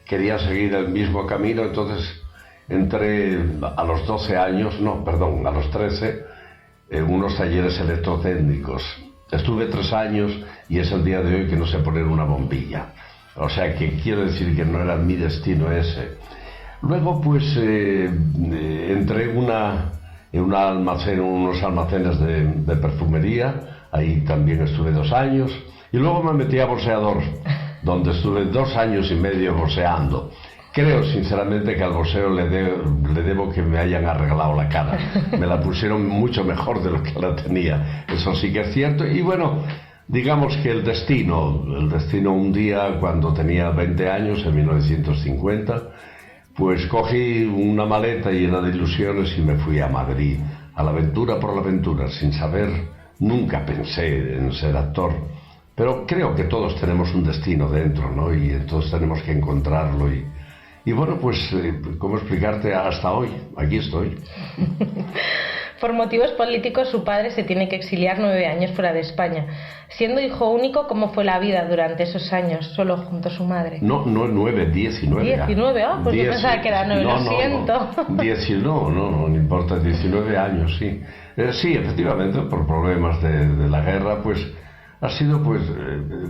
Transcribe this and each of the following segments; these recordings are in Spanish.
quería seguir el mismo camino, entonces entré a los 12 años, no, perdón, a los 13, en unos talleres electrotécnicos. Estuve 3 años y es el día de hoy que no sé poner una bombilla. O sea que quiero decir que no era mi destino ese. Luego pues entré en unos almacenes de perfumería, ahí también estuve 2 años, y luego me metí a bolseador, donde estuve 2 años y medio bolseando. Creo sinceramente que al bolseo le debo que me hayan arreglado la cara. Me la pusieron mucho mejor de lo que la tenía, eso sí que es cierto. Y bueno, digamos que el destino un día, cuando tenía 20 años, en 1950, pues cogí una maleta llena de ilusiones y me fui a Madrid, a la aventura por la aventura, sin saber, nunca pensé en ser actor. Pero creo que todos tenemos un destino dentro, ¿no? Y entonces tenemos que encontrarlo y bueno, pues, ¿cómo explicarte? Hasta hoy, aquí estoy. Por motivos políticos, su padre se tiene que exiliar 9 años fuera de España. Siendo hijo único, ¿cómo fue la vida durante esos años, solo junto a su madre? No 9, 19. 19, pues 10, yo pensaba que era 9, lo siento. No importa, 19 años, sí. Sí, efectivamente, por problemas de la guerra, pues ha sido, pues,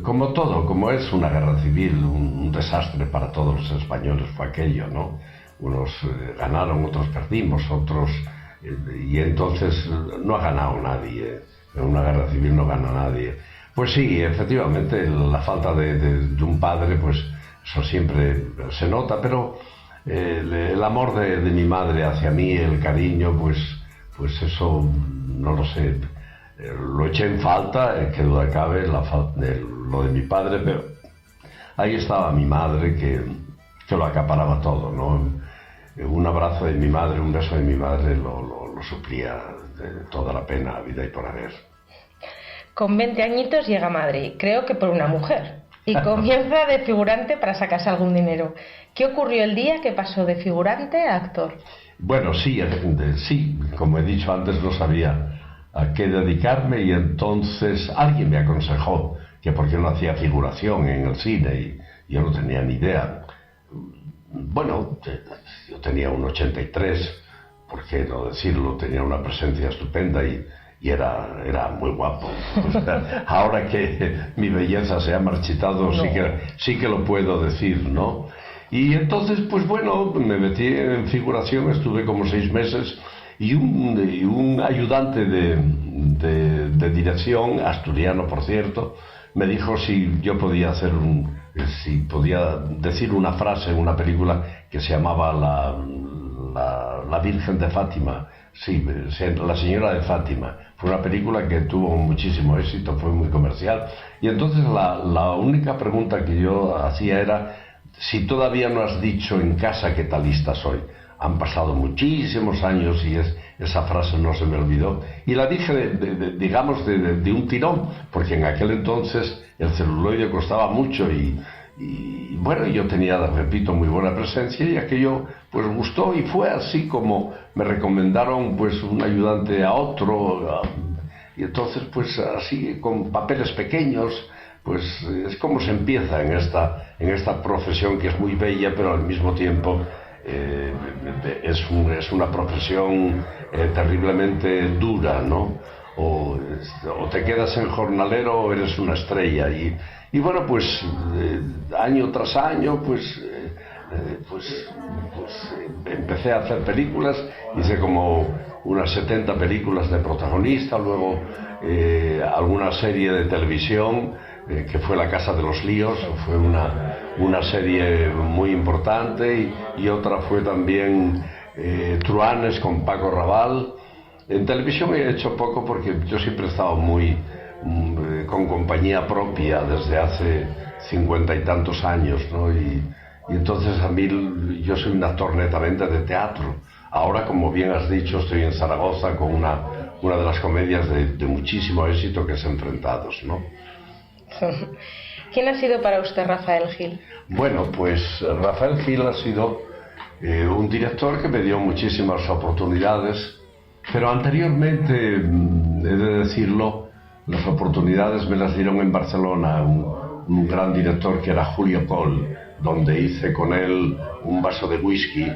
como todo, como es una guerra civil, un desastre para todos los españoles fue aquello, ¿no? Unos ganaron, otros perdimos, otros... y entonces no ha ganado nadie, en una guerra civil no gana nadie. Pues sí, efectivamente, la falta de un padre, pues eso siempre se nota, pero el amor de mi madre hacia mí, el cariño, pues eso, no lo sé, lo eché en falta, que duda cabe, lo de mi padre, pero ahí estaba mi madre que lo acaparaba todo, ¿no? Un abrazo de mi madre, un beso de mi madre lo suplía de toda la pena, vida y por haber. Con 20 añitos llega a Madrid, creo que por una mujer, y comienza de figurante para sacarse algún dinero. ¿Qué ocurrió el día que pasó de figurante a actor? Bueno, sí, como he dicho antes, no sabía a qué dedicarme y entonces alguien me aconsejó que por qué no hacía figuración en el cine y yo no tenía ni idea. Bueno, yo tenía un 83, por qué no decirlo, tenía una presencia estupenda y era muy guapo. O sea, ahora que mi belleza se ha marchitado, no. sí que lo puedo decir, ¿no? Y entonces, pues bueno, me metí en figuración, estuve como 6 meses y un ayudante de dirección, asturiano por cierto, me dijo si yo podía si podía decir una frase en una película que se llamaba La Virgen de Fátima, sí, La Señora de Fátima. Fue una película que tuvo muchísimo éxito, fue muy comercial. Y entonces la única pregunta que yo hacía era si todavía no has dicho en casa qué talista soy. Han pasado muchísimos años y esa frase no se me olvidó. Y la dije, digamos, de un tirón, porque en aquel entonces el celuloide costaba mucho y bueno, yo tenía, repito, muy buena presencia y aquello pues gustó y fue así como me recomendaron pues un ayudante a otro y entonces pues así con papeles pequeños pues es como se empieza en esta profesión que es muy bella pero al mismo tiempo es una profesión terriblemente dura, ¿no? O te quedas en jornalero o eres una estrella y bueno, pues año tras año pues empecé a hacer películas, hice como unas 70 películas de protagonista, luego alguna serie de televisión que fue La Casa de los Líos, fue una serie muy importante y otra fue también Truanes con Paco Raval. En televisión he hecho poco porque yo siempre he estado muy con compañía propia desde hace 50 y tantos años, ¿no? Y entonces a mí yo soy un actor netamente de teatro. Ahora, como bien has dicho, estoy en Zaragoza con una de las comedias de muchísimo éxito que es Enfrentados, ¿no? ¿Quién ha sido para usted Rafael Gil? Bueno, pues Rafael Gil ha sido un director que me dio muchísimas oportunidades, pero anteriormente, he de decirlo, las oportunidades me las dieron en Barcelona un gran director que era Julio Pol, donde hice con él Un vaso de whisky,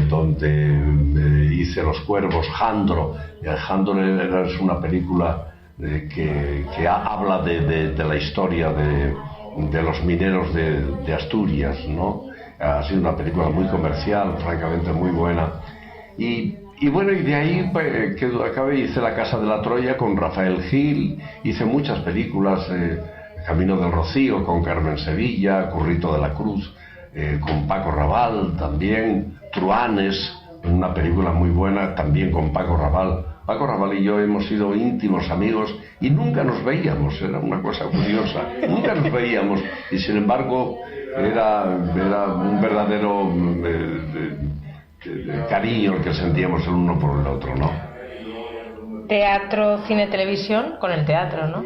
donde hice Los cuervos, Jandro. Jandro es una película que habla de la historia de los mineros de Asturias, ¿no? Ha sido una película muy comercial, francamente muy buena. Y bueno, y de ahí pues, hice La Casa de la Troya con Rafael Gil, hice muchas películas, Camino del Rocío con Carmen Sevilla, Currito de la Cruz, con Paco Raval también, Truanes, una película muy buena también con Paco Raval. Paco Raval y yo hemos sido íntimos amigos y nunca nos veíamos, era una cosa curiosa, nunca nos veíamos, y sin embargo era un verdadero cariño el que sentíamos el uno por el otro, ¿no? Teatro, cine, televisión, con el teatro, ¿no?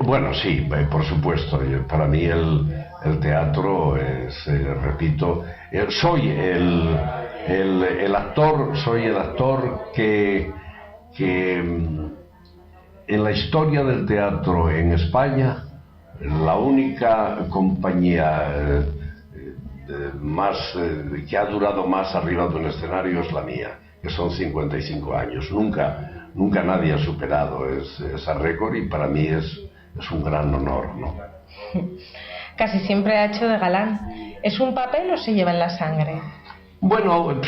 Bueno, sí, por supuesto. Para mí el teatro es, repito, soy el actor que en la historia del teatro en España, la única compañía que ha durado más arriba de un escenario es la mía, que son 55 años. Nunca nadie ha superado ese récord, y para mí es un gran honor, ¿no? Casi siempre ha hecho de galán. ¿Es un papel o se lleva en la sangre? Bueno,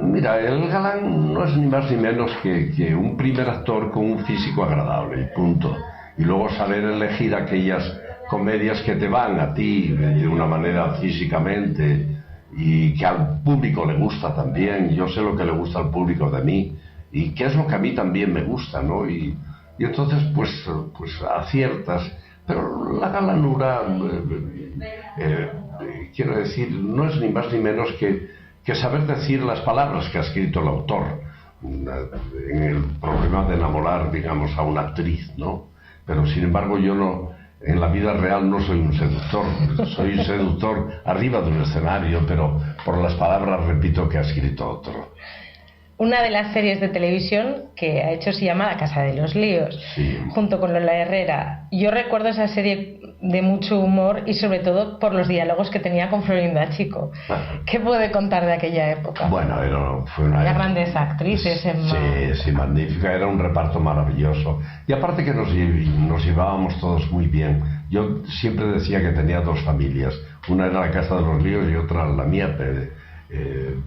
mira, el galán no es ni más ni menos que un primer actor con un físico agradable, y punto. Y luego saber elegir aquellas comedias que te van a ti de una manera físicamente y que al público le gusta también. Yo sé lo que le gusta al público de mí y qué es lo que a mí también me gusta, ¿no? Y entonces pues aciertas, pero la galanura, quiero decir, no es ni más ni menos que saber decir las palabras que ha escrito el autor en el problema de enamorar, digamos, a una actriz, ¿no? Pero sin embargo yo no, en la vida real no soy un seductor, soy un seductor arriba de un escenario, pero por las palabras, repito, que ha escrito otro. Una de las series de televisión que ha hecho se llama La Casa de los Líos, sí, junto con Lola Herrera. Yo recuerdo esa serie de mucho humor y sobre todo por los diálogos que tenía con Florinda Chico. ¿Qué puede contar de aquella época? Bueno, fue una época, grandes actrices. Sí, magnífica, era un reparto maravilloso. Y aparte que nos llevábamos todos muy bien. Yo siempre decía que tenía dos familias. Una era La Casa de los Líos y otra la mía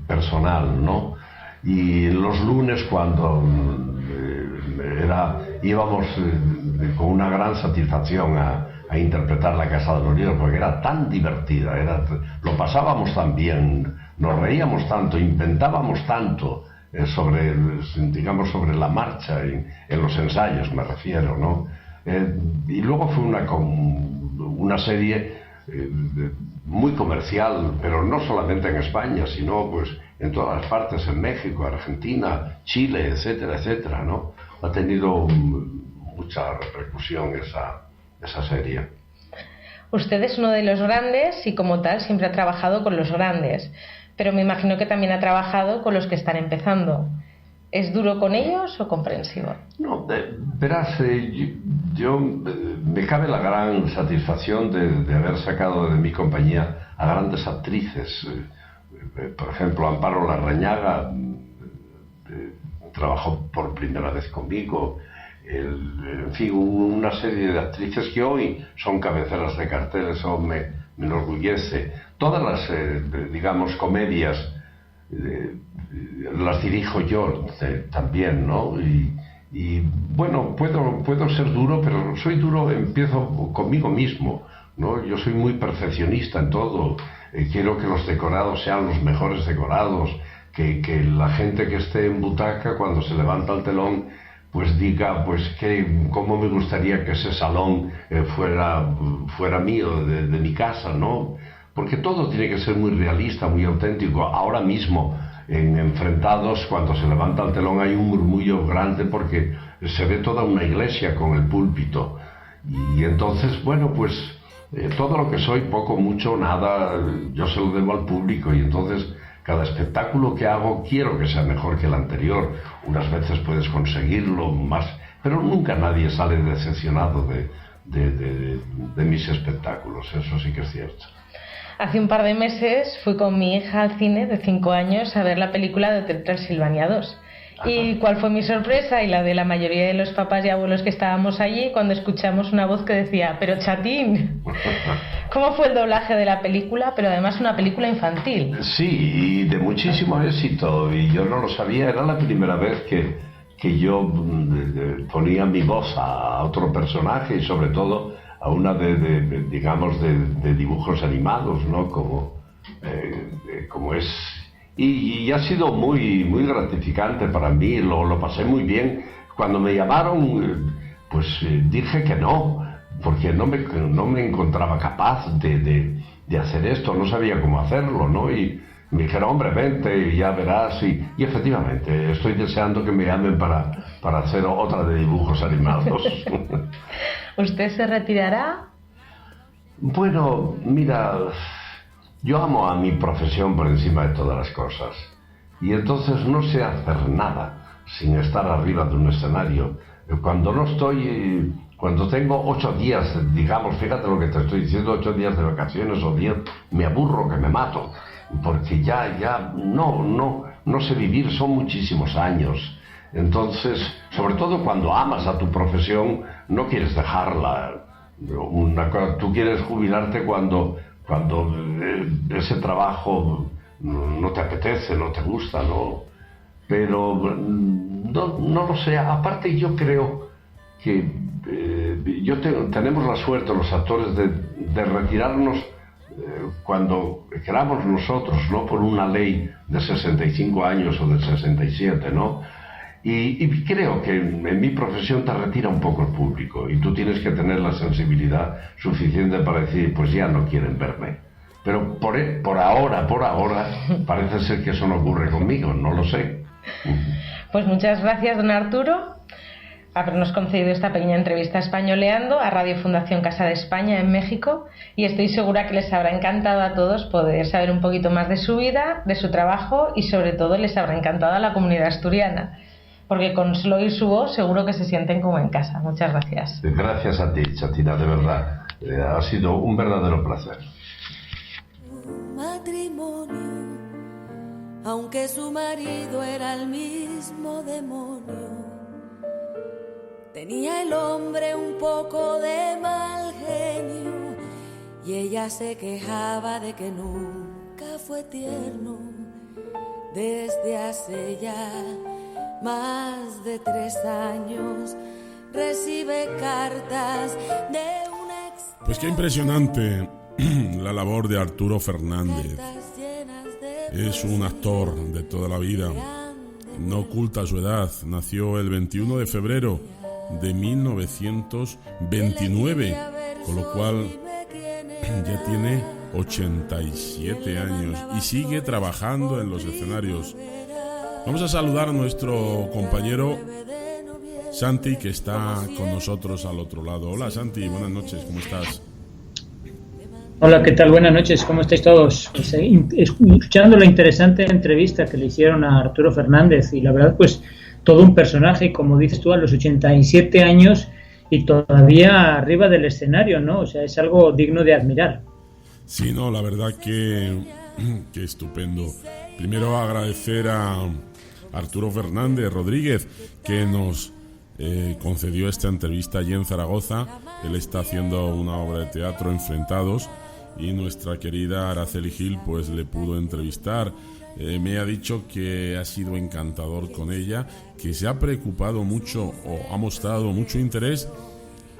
personal, ¿no? Y los lunes cuando íbamos con una gran satisfacción a interpretar La Casa de los Líos, porque era tan divertida, lo pasábamos tan bien, nos reíamos tanto, inventábamos tanto sobre la marcha, en los ensayos me refiero, ¿no? Y luego fue una serie muy comercial, pero no solamente en España, sino pues en todas las partes, en México, Argentina, Chile, etcétera, etcétera, ¿no? Ha tenido mucha repercusión esa serie. Usted es uno de los grandes y como tal siempre ha trabajado con los grandes, pero me imagino que también ha trabajado con los que están empezando. ¿Es duro con ellos o comprensivo? No, verás, yo me cabe la gran satisfacción de haber sacado de mi compañía a grandes actrices. Por ejemplo, Amparo Larrañaga trabajó por primera vez conmigo. En fin, una serie de actrices que hoy son cabeceras de cartel, eso me enorgullece. Todas las, digamos, comedias las dirijo yo también, ¿no? Y bueno, puedo ser duro, pero soy duro, empiezo conmigo mismo, ¿no? Yo soy muy perfeccionista en todo. Quiero que los decorados sean los mejores decorados, que la gente que esté en butaca, cuando se levanta el telón, pues diga, pues cómo me gustaría que ese salón fuera mío, de mi casa, ¿no? Porque todo tiene que ser muy realista, muy auténtico. Ahora mismo, en Enfrentados, cuando se levanta el telón hay un murmullo grande porque se ve toda una iglesia con el púlpito. Y entonces, bueno, pues todo lo que soy, poco, mucho, nada, yo se lo debo al público, y entonces cada espectáculo que hago quiero que sea mejor que el anterior. Unas veces puedes conseguirlo más, pero nunca nadie sale decepcionado de mis espectáculos, eso sí que es cierto. hace un par de meses fui con mi hija al cine de 5 años a ver la película de Hotel Transilvania 2. ¿Y cuál fue mi sorpresa y la de la mayoría de los papás y abuelos que estábamos allí cuando escuchamos una voz que decía: "Pero Chatín". ¿Cómo fue el doblaje de la película? Pero además una película infantil. Sí, y de muchísimo éxito, y yo no lo sabía, era la primera vez que yo ponía mi voz a otro personaje, y sobre todo a una digamos, de dibujos animados, ¿no? Como es... Y ha sido muy, muy gratificante para mí, lo pasé muy bien. Cuando me llamaron, pues dije que no, porque no me encontraba capaz de hacer esto, no sabía cómo hacerlo, ¿no? Y me dijeron: "Hombre, vente y ya verás", y efectivamente estoy deseando que me llamen para hacer otra de dibujos animados. ¿Usted se retirará? Bueno, mira, yo amo a mi profesión por encima de todas las cosas, y entonces no sé hacer nada sin estar arriba de un escenario. Cuando tengo 8 días, digamos, fíjate lo que te estoy diciendo, 8 días de vacaciones o 10, me aburro que me mato, porque ya no sé vivir, son muchísimos años. Entonces, sobre todo cuando amas a tu profesión, no quieres dejarla. Tú quieres jubilarte cuando ese trabajo no te apetece, no te gusta, ¿no? Pero no lo sé. Aparte, yo creo que tenemos la suerte, los actores, de retirarnos cuando queramos nosotros, no por una ley de 65 años o de 67, ¿no? Y creo que en mi profesión te retira un poco el público, y tú tienes que tener la sensibilidad suficiente para decir: pues ya no quieren verme. Pero por ahora parece ser que eso no ocurre conmigo, no lo sé. Pues muchas gracias, don Arturo, habernos concedido esta pequeña entrevista Españoleando a Radio Fundación Casa de España en México, y estoy segura que les habrá encantado a todos poder saber un poquito más de su vida, de su trabajo, y sobre todo les habrá encantado a la comunidad asturiana, porque con solo oír su voz seguro que se sienten como en casa. Muchas gracias. Gracias a ti, Chatina, de verdad. Ha sido un verdadero placer. Matrimonio, aunque su marido era el mismo demonio, tenía el hombre un poco de mal genio, y ella se quejaba de que nunca fue tierno. Desde hace ya más de 3 años recibe cartas de un ex. Pues qué impresionante la labor de Arturo Fernández. Es un actor de toda la vida, no oculta su edad. Nació el 21 de febrero de 1929, con lo cual ya tiene 87 años y sigue trabajando en los escenarios. Vamos a saludar a nuestro compañero Santi, que está con nosotros al otro lado. Hola Santi, buenas noches, ¿cómo estás? Hola, ¿qué tal? Buenas noches, ¿cómo estáis todos? Pues, escuchando la interesante entrevista que le hicieron a Arturo Fernández, y la verdad, pues todo un personaje, como dices tú, a los 87 años y todavía arriba del escenario, ¿no? O sea, es algo digno de admirar. Sí, no, la verdad que estupendo. Primero agradecer a Arturo Fernández Rodríguez, que nos concedió esta entrevista allí en Zaragoza. Él está haciendo una obra de teatro, Enfrentados, y nuestra querida Araceli Gil pues le pudo entrevistar. Me ha dicho que ha sido encantador con ella, que se ha preocupado mucho o ha mostrado mucho interés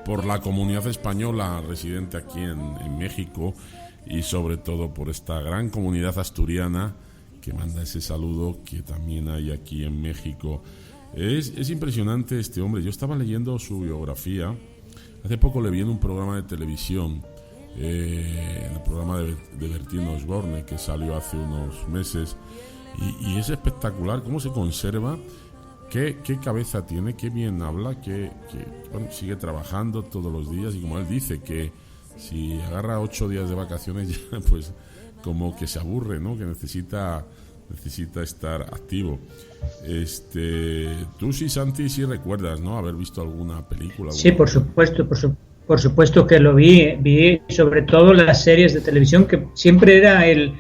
por la comunidad española residente aquí en México, y sobre todo por esta gran comunidad asturiana que manda ese saludo que también hay aquí en México. Es impresionante este hombre. Yo estaba leyendo su biografía. Hace poco le vi en un programa de televisión, en el programa de Bertín Osborne, que salió hace unos meses, y es espectacular cómo se conserva, qué cabeza tiene, qué bien habla, que bueno, sigue trabajando todos los días, y como él dice, que si agarra 8 días de vacaciones ya pues como que se aburre, ¿no? Que necesita estar activo. Tú sí, Santi, sí recuerdas, ¿no? Haber visto alguna película. Sí, por supuesto, Por supuesto que lo vi sobre todo las series de televisión, que siempre era el